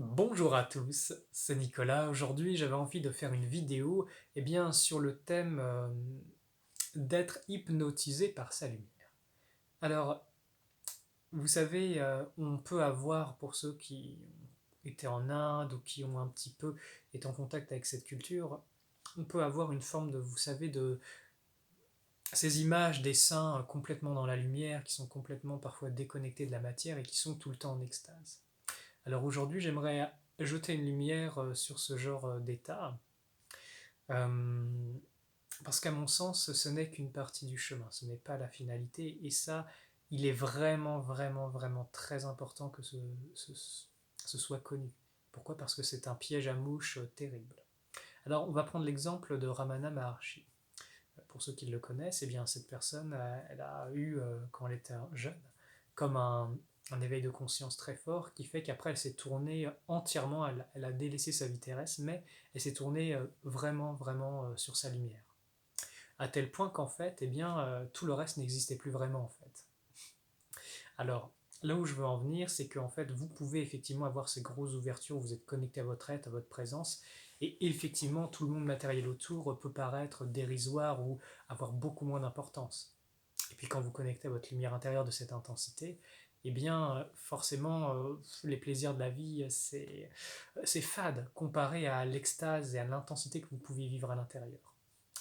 Bonjour à tous, c'est Nicolas. Aujourd'hui, j'avais envie de faire une vidéo sur le thème d'être hypnotisé par sa lumière. Alors, vous savez, on peut avoir, pour ceux qui ont été en Inde ou qui ont un petit peu été en contact avec cette culture, on peut avoir une forme de, vous savez, de ces images des saints complètement dans la lumière, qui sont complètement parfois déconnectés de la matière et qui sont tout le temps en extase. Alors aujourd'hui, j'aimerais jeter une lumière sur ce genre d'état. Euh, Parce qu'à mon sens, ce n'est qu'une partie du chemin, ce n'est pas la finalité, et ça, il est vraiment, vraiment, vraiment très important que ce soit connu. Pourquoi? Parce que c'est un piège à mouche terrible. Alors, on va prendre l'exemple de Ramana Maharshi. Pour ceux qui le connaissent, eh bien, cette personne, elle a eu, quand elle était jeune, comme un éveil de conscience très fort qui fait qu'après elle s'est tournée entièrement, elle a délaissé sa vie terrestre, mais elle s'est tournée vraiment, vraiment sur sa lumière. À tel point qu'en fait, tout le reste n'existait plus vraiment en fait. Alors, là où je veux en venir, c'est qu'en fait, vous pouvez effectivement avoir ces grosses ouvertures, où vous êtes connecté à votre être, à votre présence, et effectivement, tout le monde matériel autour peut paraître dérisoire ou avoir beaucoup moins d'importance. Et puis quand vous connectez à votre lumière intérieure de cette intensité, forcément, les plaisirs de la vie, c'est fade comparé à l'extase et à l'intensité que vous pouvez vivre à l'intérieur.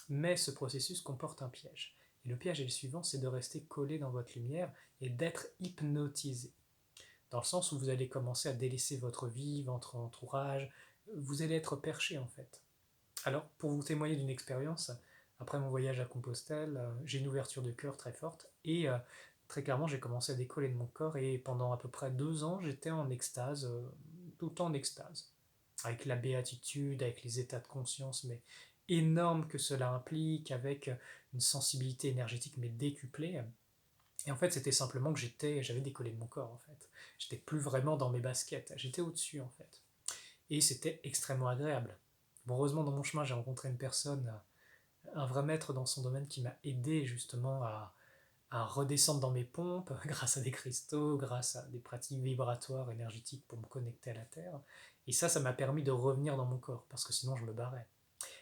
Mais ce processus comporte un piège. Et le piège est le suivant, c'est de rester collé dans votre lumière et d'être hypnotisé. Dans le sens où vous allez commencer à délaisser votre vie, votre entourage, vous allez être perché en fait. Alors, pour vous témoigner d'une expérience, après mon voyage à Compostelle, j'ai une ouverture de cœur très forte et très clairement, j'ai commencé à décoller de mon corps et pendant à peu près 2 ans, j'étais en extase, tout le temps en extase, avec la béatitude, avec les états de conscience, mais énormes que cela implique, avec une sensibilité énergétique mais décuplée. Et en fait, c'était simplement que j'avais décollé de mon corps en fait. J'étais plus vraiment dans mes baskets, j'étais au-dessus en fait. Et c'était extrêmement agréable. Bon, heureusement, dans mon chemin, j'ai rencontré une personne, un vrai maître dans son domaine qui m'a aidé justement à redescendre dans mes pompes grâce à des cristaux, grâce à des pratiques vibratoires énergétiques pour me connecter à la Terre. Et ça m'a permis de revenir dans mon corps, parce que sinon je me barrais.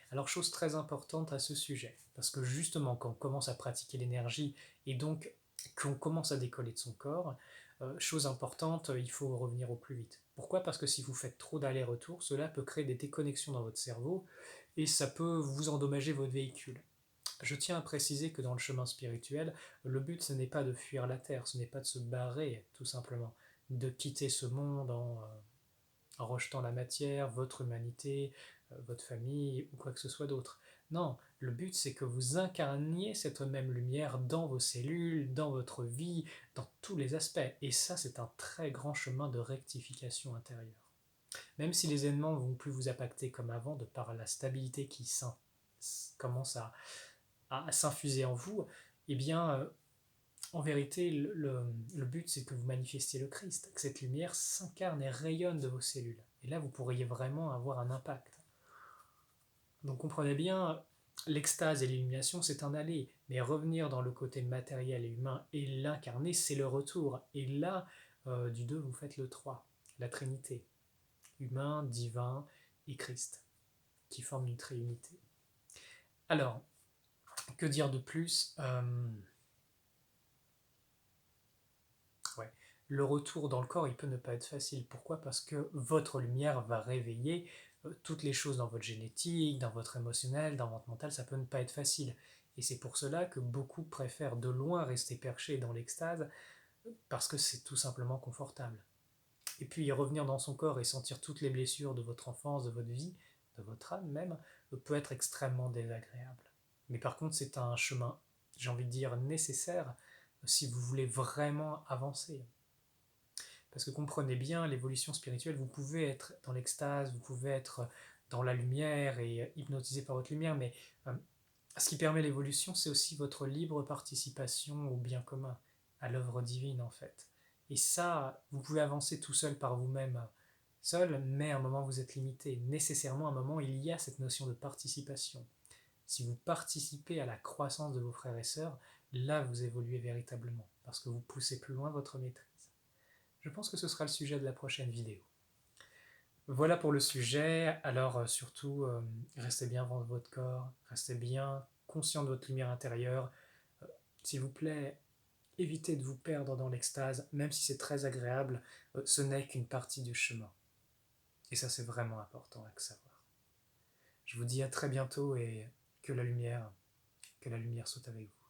Alors, chose très importante à ce sujet, parce que justement, quand on commence à pratiquer l'énergie et donc qu'on commence à décoller de son corps, chose importante, il faut revenir au plus vite. Pourquoi? Parce que si vous faites trop d'allers-retours, cela peut créer des déconnexions dans votre cerveau et ça peut vous endommager votre véhicule. Je tiens à préciser que dans le chemin spirituel, le but ce n'est pas de fuir la terre, ce n'est pas de se barrer tout simplement, de quitter ce monde en rejetant la matière, votre humanité, votre famille ou quoi que ce soit d'autre. Non, le but c'est que vous incarniez cette même lumière dans vos cellules, dans votre vie, dans tous les aspects. Et ça, c'est un très grand chemin de rectification intérieure. Même si les événements ne vont plus vous impacter comme avant, de par la stabilité qui commence à s'infuser en vous, eh bien, en vérité, le but, c'est que vous manifestiez le Christ, que cette lumière s'incarne et rayonne de vos cellules. Et là, vous pourriez vraiment avoir un impact. Donc comprenez bien, l'extase et l'illumination, c'est un aller, mais revenir dans le côté matériel et humain et l'incarner, c'est le retour. Et là, du 2, vous faites le 3, la Trinité, humain, divin et Christ, qui forment une trinité. Alors, que dire de plus? Ouais. Le retour dans le corps, il peut ne pas être facile. Pourquoi? Parce que votre lumière va réveiller toutes les choses dans votre génétique, dans votre émotionnel, dans votre mental. Ça peut ne pas être facile. Et c'est pour cela que beaucoup préfèrent de loin rester perchés dans l'extase, parce que c'est tout simplement confortable. Et puis revenir dans son corps et sentir toutes les blessures de votre enfance, de votre vie, de votre âme même, peut être extrêmement désagréable. Mais par contre, c'est un chemin, j'ai envie de dire, nécessaire si vous voulez vraiment avancer. Parce que comprenez bien, l'évolution spirituelle, vous pouvez être dans l'extase, vous pouvez être dans la lumière et hypnotisé par votre lumière, mais euh, ce qui permet l'évolution, c'est aussi votre libre participation au bien commun, à l'œuvre divine en fait. Et ça, vous pouvez avancer tout seul par vous-même, seul, mais à un moment vous êtes limité. Nécessairement, à un moment, il y a cette notion de participation. Si vous participez à la croissance de vos frères et sœurs, là vous évoluez véritablement, parce que vous poussez plus loin votre maîtrise. Je pense que ce sera le sujet de la prochaine vidéo. Voilà pour le sujet. Alors surtout, restez bien dans votre corps, restez bien conscient de votre lumière intérieure. Euh, S'il vous plaît, évitez de vous perdre dans l'extase, même si c'est très agréable, ce n'est qu'une partie du chemin. Et ça, c'est vraiment important à savoir. Je vous dis à très bientôt et que la lumière, que la lumière soit avec vous.